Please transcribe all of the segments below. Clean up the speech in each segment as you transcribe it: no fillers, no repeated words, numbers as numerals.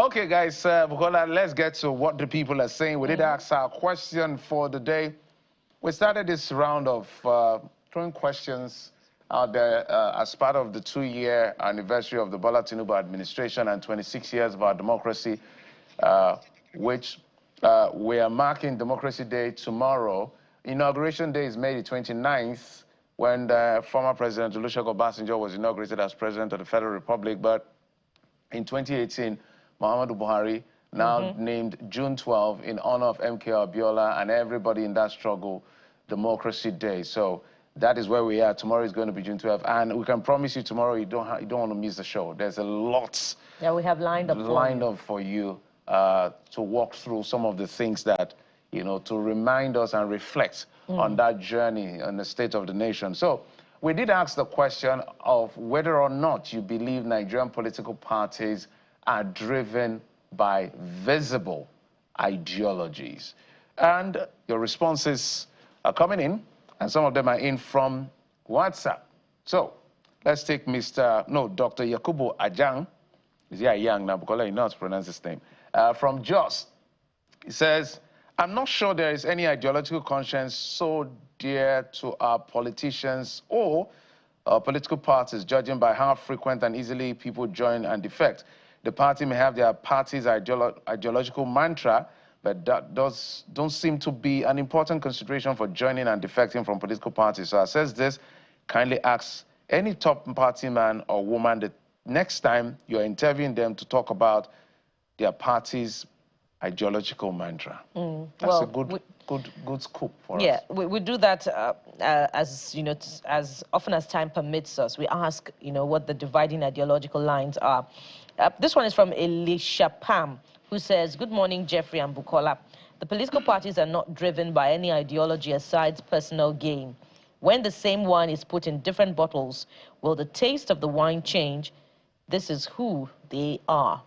Okay, guys, Bukola, let's get to what the people are saying. We did ask our question for the day. We started this round of throwing questions out there as part of the 2-year anniversary of the Bola Tinubu administration and 26 years of our democracy, which we are marking Democracy Day tomorrow. Inauguration Day is May the 29th, when the former President Olusegun Obasanjo was inaugurated as President of the Federal Republic. But in 2018, Muhammadu Buhari now named June 12 in honor of MK Abiola and everybody in that struggle, Democracy Day. So that is where we are. Tomorrow is going to be June 12th, and we can promise you tomorrow you don't want to miss the show. There's a lot we have lined up for you to walk through some of the things that, you know, to remind us and reflect on that journey and the state of the nation. So we did ask the question of whether or not you believe Nigerian political parties are driven by visible ideologies. And your responses are coming in, and some of them are in from WhatsApp. So let's take Dr. Yakubu Ajang. Is he Ajang now? Because you know how to pronounce his name. From Jos. He says, I'm not sure there is any ideological conscience so dear to our politicians or political parties, judging by how frequent and easily people join and defect. The party may have their party's ideological mantra, but that don't seem to be an important consideration for joining and defecting from political parties. So I says this, kindly ask any top party man or woman the next time you're interviewing them to talk about their party's ideological mantra. That's a good scoop for us. Yeah, we do that as, you know, as often as time permits us. We ask, you know, what the dividing ideological lines are. This one is from Elisha Pam, who says, good morning, Jeffrey and Bukola. The political parties are not driven by any ideology aside personal gain. When the same wine is put in different bottles, will the taste of the wine change? This is who they are.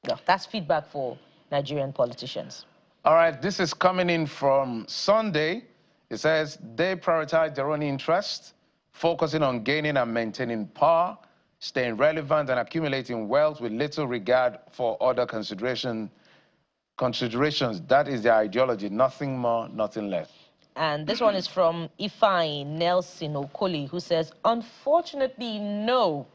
Yeah, that's feedback for Nigerian politicians. All right, this is coming in from Sunday. It says they prioritize their own interests, focusing on gaining and maintaining power, staying relevant and accumulating wealth with little regard for other considerations. That is their ideology, nothing more, nothing less. And this one is from Ifeanyi Nelson Okoli, who says, unfortunately, no.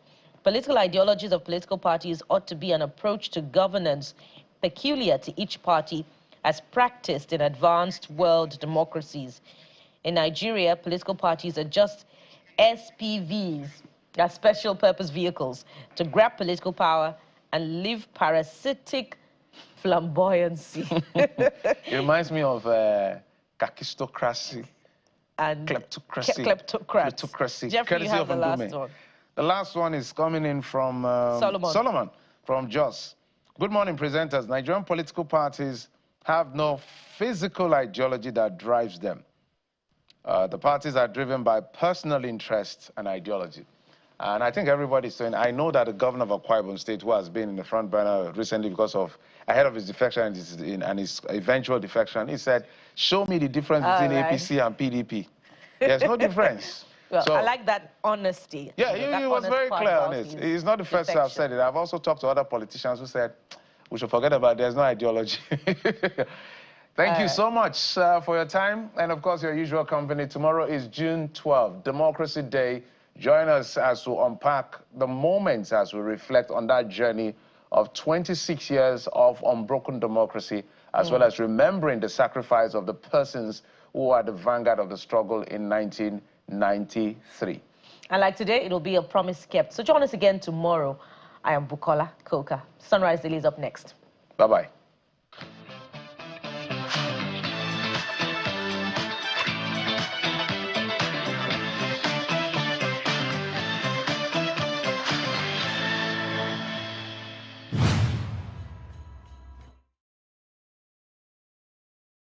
Political ideologies of political parties ought to be an approach to governance peculiar to each party as practiced in advanced world democracies. In Nigeria, political parties are just SPVs, as special purpose vehicles, to grab political power and live parasitic flamboyancy. It reminds me of kakistocracy and kleptocracy. Kleptocracy. Jeffrey, you have the last one. The last one is coming in from Solomon from Jos. Good morning, presenters. Nigerian political parties have no physical ideology that drives them. The parties are driven by personal interests and ideology. And I think everybody's saying, I know that the governor of Akwa Ibom State, who has been in the front burner recently because of, ahead of his defection and his eventual defection, he said, show me the difference between APC and PDP. There's no difference. Well, so, I like that honesty. Yeah, he was very clear on it. He's not the first to have said it. I've also talked to other politicians who said, we should forget about it. There's no ideology. Thank you so much for your time. And of course, your usual company. Tomorrow is June 12th, Democracy Day. Join us as we unpack the moments as we reflect on that journey of 26 years of unbroken democracy, as well as remembering the sacrifice of the persons who are the vanguard of the struggle in 1993. And like today, it'll be a promise kept. So join us again tomorrow. I am Bukola Koka. Sunrise Daily is up next. Bye-bye.